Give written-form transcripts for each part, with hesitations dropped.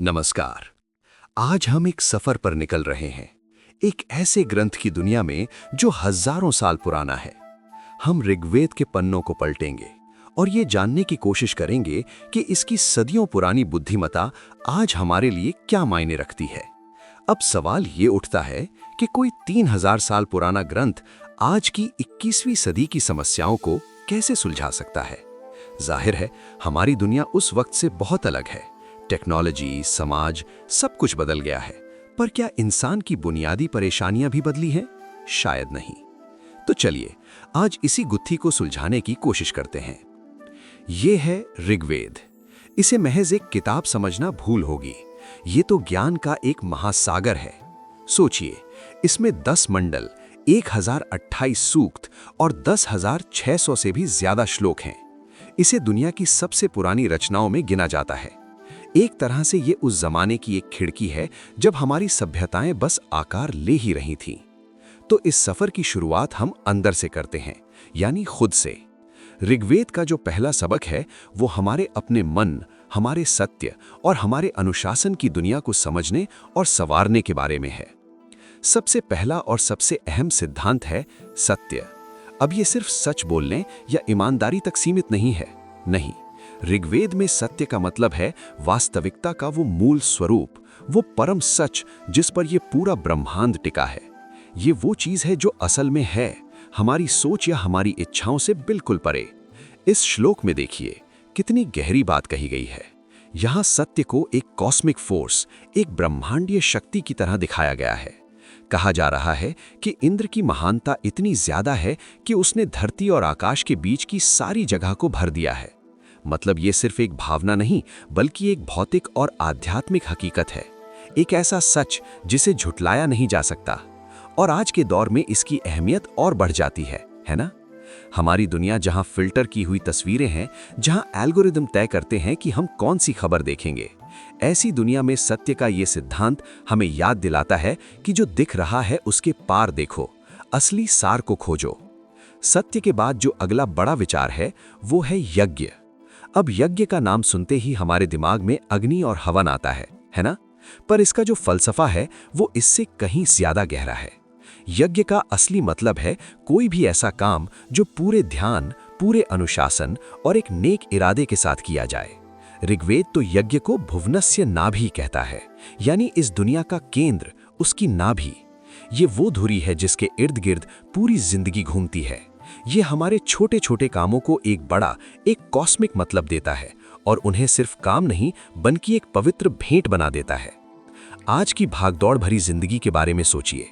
नमस्कार। आज हम एक सफर पर निकल रहे हैं, एक ऐसे ग्रंथ की दुनिया में जो हजारों साल पुराना है। हम ऋग्वेद के पन्नों को पलटेंगे और ये जानने की कोशिश करेंगे कि इसकी सदियों पुरानी बुद्धिमत्ता आज हमारे लिए क्या मायने रखती है। अब सवाल ये उठता है कि कोई 3000 साल पुराना ग्रंथ आज की 21वीं सदी की समस्याओं को कैसे सुलझा सकता है। जाहिर है, हमारी दुनिया उस वक्त से बहुत अलग है। टेक्नोलॉजी, समाज, सब कुछ बदल गया है, पर क्या इंसान की बुनियादी परेशानियां भी बदली हैं? शायद नहीं। तो चलिए आज इसी गुत्थी को सुलझाने की कोशिश करते हैं। ये है ऋग्वेद। इसे महज एक किताब समझना भूल होगी। ये तो ज्ञान का एक महासागर है। सोचिए, इसमें 10 मंडल, 1028 सूक्त और 10,600 से भी ज्यादा श्लोक हैं। इसे दुनिया की सबसे पुरानी रचनाओं में गिना जाता है। एक तरह से ये उस जमाने की एक खिड़की है जब हमारी सभ्यताएं बस आकार ले ही रही थीं। तो इस सफर की शुरुआत हम अंदर से करते हैं, यानी खुद से। ऋग्वेद का जो पहला सबक है वो हमारे अपने मन, हमारे सत्य और हमारे अनुशासन की दुनिया को समझने और संवारने के बारे में है। सबसे पहला और सबसे अहम सिद्धांत है सत्य। अब ये सिर्फ सच बोलने या ईमानदारी तक सीमित नहीं है। नहीं, ऋग्वेद में सत्य का मतलब है वास्तविकता का वो मूल स्वरूप, वो परम सच जिस पर ये पूरा ब्रह्मांड टिका है। ये वो चीज है जो असल में है, हमारी सोच या हमारी इच्छाओं से बिल्कुल परे। इस श्लोक में देखिए कितनी गहरी बात कही गई है। यहाँ सत्य को एक कॉस्मिक फोर्स, एक ब्रह्मांडीय शक्ति की तरह दिखाया गया है। कहा जा रहा है कि इंद्र की महानता इतनी ज्यादा है कि उसने धरती और आकाश के बीच की सारी जगह को भर दिया है। मतलब ये सिर्फ एक भावना नहीं, बल्कि एक भौतिक और आध्यात्मिक हकीकत है, एक ऐसा सच जिसे झुटलाया नहीं जा सकता। और आज के दौर में इसकी अहमियत और बढ़ जाती है ना? हमारी दुनिया जहां फिल्टर की हुई तस्वीरें हैं, जहां एल्गोरिदम तय करते हैं कि हम कौन सी खबर देखेंगे, ऐसी दुनिया में सत्य का ये सिद्धांत हमें याद दिलाता है कि जो दिख रहा है उसके पार देखो, असली सार को खोजो। सत्य के बाद जो अगला बड़ा विचार है वो है यज्ञ। अब यज्ञ का नाम सुनते ही हमारे दिमाग में अग्नि और हवन आता है ना? पर इसका जो फलसफा है वो इससे कहीं ज्यादा गहरा है। यज्ञ का असली मतलब है कोई भी ऐसा काम जो पूरे ध्यान, पूरे अनुशासन और एक नेक इरादे के साथ किया जाए। ऋग्वेद तो यज्ञ को भुवनस्य नाभि कहता है, यानी इस दुनिया का केंद्र, उसकी नाभि। ये वो धुरी है जिसके इर्द गिर्द पूरी जिंदगी घूमती है। ये हमारे छोटे छोटे कामों को एक बड़ा, एक कॉस्मिक मतलब देता है और उन्हें सिर्फ काम नहीं बल्कि एक पवित्र भेंट बना देता है। आज की भागदौड़ भरी जिंदगी के बारे में सोचिए।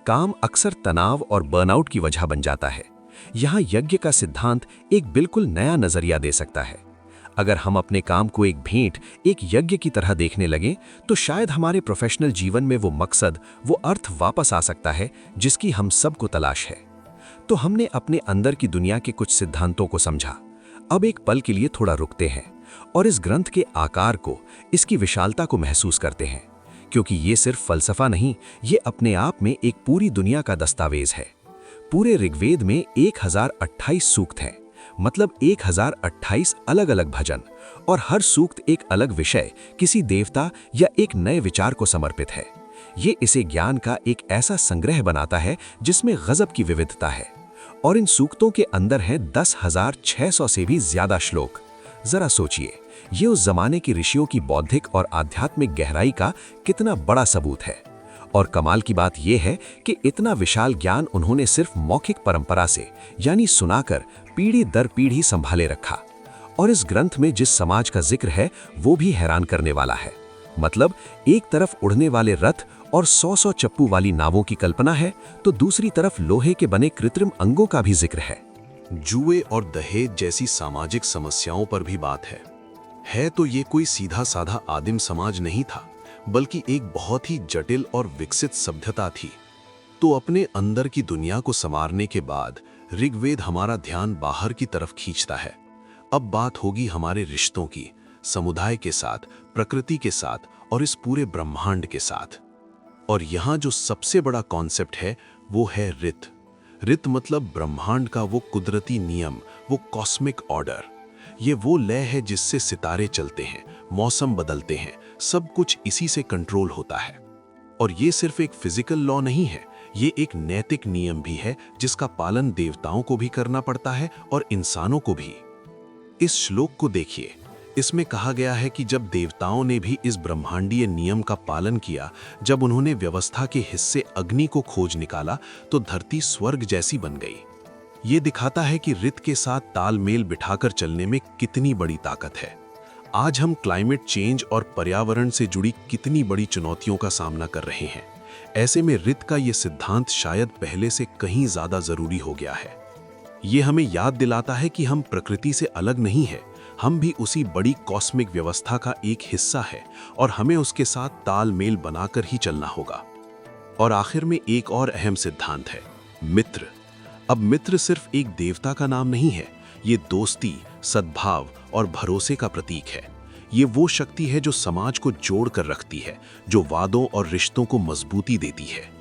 काम अक्सर तनाव और बर्नआउट की वजह बन जाता है। यहाँ यज्ञ का सिद्धांत एक बिल्कुल नया नजरिया दे सकता है। अगर हम अपने काम को एक भेंट, एक यज्ञ की तरह देखने लगें, तो शायद हमारे प्रोफेशनल जीवन में वो मकसद, वो अर्थ वापस आ सकता है जिसकी हम सबको तलाश है। तो हमने अपने अंदर की दुनिया के कुछ सिद्धांतों को समझा। अब एक पल के लिए थोड़ा रुकते हैं और इस ग्रंथ के आकार को, इसकी विशालता को महसूस करते हैं, क्योंकि ये सिर्फ फलसफा नहीं, ये अपने आप में एक पूरी दुनिया का दस्तावेज है। पूरे ऋग्वेद में 1028 सूक्त हैं, मतलब 1028 अलग अलग भजन, और हर सूक्त एक अलग विषय, किसी देवता या एक नए विचार को समर्पित है। ये इसे ज्ञान का एक ऐसा संग्रह बनाता है जिसमें गजब की विविधता है। और इन सूक्तों के अंदर हैं 10,600 से भी ज्यादा श्लोक। जरा सोचिए, ये उस जमाने के ऋषियों की बौद्धिक और आध्यात्मिक गहराई का कितना बड़ा सबूत है। और कमाल की बात यह है कि इतना विशाल ज्ञान उन्होंने सिर्फ मौखिक परंपरा से, यानी सुनाकर, पीढ़ी दर पीढ़ी संभाले रखा। और इस ग्रंथ में जिस समाज का जिक्र है वो भी हैरान करने वाला है। मतलब एक तरफ उड़ने वाले रथ और 100 चप्पू वाली नावों की कल्पना है, तो दूसरी तरफ लोहे के बने कृत्रिम अंगों का भी जिक्र है। जुए और दहेज जैसी सामाजिक समस्याओं पर भी बात है तो ये कोई सीधा साधा आदिम समाज नहीं था, बल्कि एक बहुत ही जटिल और विकसित सभ्यता थी। तो अपने अंदर की दुनिया को संवारने के बाद ऋग्वेद हमारा ध्यान बाहर की तरफ खींचता है। अब बात होगी हमारे रिश्तों की, समुदाय के साथ, प्रकृति के साथ और इस पूरे ब्रह्मांड के साथ। और यहाँ जो सबसे बड़ा कॉन्सेप्ट है वो है ऋत। ऋत मतलब ब्रह्मांड का वो कुदरती नियम, वो कॉस्मिक ऑर्डर। ये वो लय है जिससे सितारे चलते हैं, मौसम बदलते हैं, सब कुछ इसी से कंट्रोल होता है। और ये सिर्फ एक फिजिकल लॉ नहीं है, ये एक नैतिक नियम भी है जिसका पालन देवताओं को भी करना पड़ता है और इंसानों को भी। इस श्लोक को देखिए, इसमें कहा गया है कि जब देवताओं ने भी इस ब्रह्मांडीय नियम का पालन किया, जब उन्होंने व्यवस्था के हिस्से अग्नि को खोज निकाला, तो धरती स्वर्ग जैसी बन गई। ये दिखाता है कि ऋत के साथ तालमेल बिठाकर चलने में कितनी बड़ी ताकत है। आज हम क्लाइमेट चेंज और पर्यावरण से जुड़ी कितनी बड़ी चुनौतियों का सामना कर रहे हैं। ऐसे में ऋत का ये सिद्धांत शायद पहले से कहीं ज्यादा जरूरी हो गया है। ये हमें याद दिलाता है कि हम प्रकृति से अलग नहीं हैं, हम भी उसी बड़ी कॉस्मिक व्यवस्था का एक हिस्सा है और हमें उसके साथ तालमेल बनाकर ही चलना होगा। और आखिर में एक और अहम सिद्धांत है, मित्र। अब मित्र सिर्फ एक देवता का नाम नहीं है, ये दोस्ती, सद्भाव और भरोसे का प्रतीक है। ये वो शक्ति है जो समाज को जोड़ कर रखती है, जो वादों और रिश्तों को मजबूती देती है।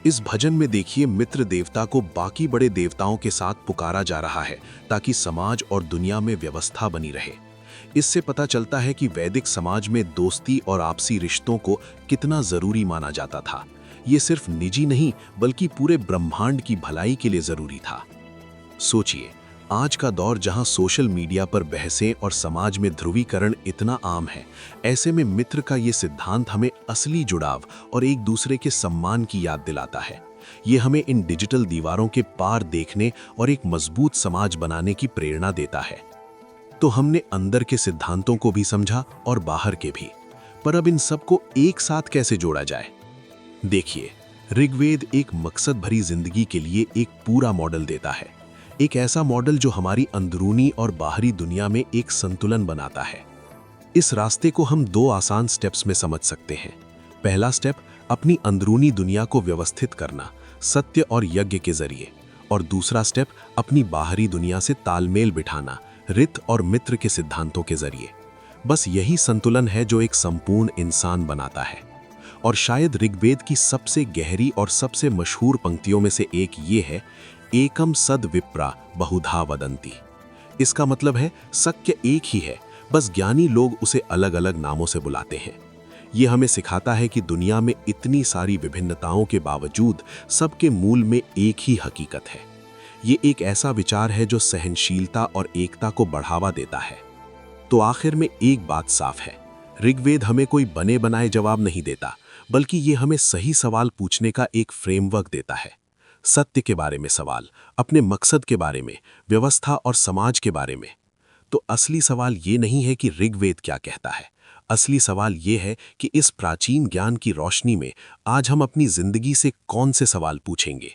इस भजन में देखिए, मित्र देवता को बाकी बड़े देवताओं के साथ पुकारा जा रहा है ताकि समाज और दुनिया में व्यवस्था बनी रहे। इससे पता चलता है कि वैदिक समाज में दोस्ती और आपसी रिश्तों को कितना जरूरी माना जाता था। ये सिर्फ निजी नहीं बल्कि पूरे ब्रह्मांड की भलाई के लिए जरूरी था। सोचिए, आज का दौर जहां सोशल मीडिया पर बहसें और समाज में ध्रुवीकरण इतना आम है, ऐसे में मित्र का ये सिद्धांत हमें असली जुड़ाव और एक दूसरे के सम्मान की याद दिलाता है। ये हमें इन डिजिटल दीवारों के पार देखने और एक मजबूत समाज बनाने की प्रेरणा देता है। तो हमने अंदर के सिद्धांतों को भी समझा और बाहर के भी, पर अब इन सबको एक साथ कैसे जोड़ा जाए? देखिए, ऋग्वेद एक मकसद भरी जिंदगी के लिए एक पूरा मॉडल देता है, एक ऐसा मॉडल जो हमारी अंदरूनी और बाहरी दुनिया में एक संतुलन बनाता है। इस रास्ते को हम 2 आसान स्टेप्स में समझ सकते हैं। पहला स्टेप, अपनी अंदरूनी दुनिया को व्यवस्थित करना, सत्य और यज्ञ के जरिए। और दूसरा स्टेप, अपनी बाहरी दुनिया से तालमेल बिठाना, ऋत और मित्र के सिद्धांतों के जरिए। बस यही संतुलन है जो एक संपूर्ण इंसान बनाता है। और शायद ऋग्वेद की सबसे गहरी और सबसे मशहूर पंक्तियों में से एक ये है, एकम सद विप्रा बहुधा वदंती। इसका मतलब है, सत्य एक ही है, बस ज्ञानी लोग उसे अलग अलग नामों से बुलाते हैं। ये हमें सिखाता है कि दुनिया में इतनी सारी विभिन्नताओं के बावजूद सबके मूल में एक ही हकीकत है। ये एक ऐसा विचार है जो सहनशीलता और एकता को बढ़ावा देता है। तो आखिर में एक बात साफ है, ऋग्वेद हमें कोई बने बनाए जवाब नहीं देता, बल्कि ये हमें सही सवाल पूछने का एक फ्रेमवर्क देता है। सत्य के बारे में सवाल, अपने मकसद के बारे में, व्यवस्था और समाज के बारे में। तो असली सवाल ये नहीं है कि ऋग्वेद क्या कहता है, असली सवाल ये है कि इस प्राचीन ज्ञान की रोशनी में आज हम अपनी जिंदगी से कौन से सवाल पूछेंगे।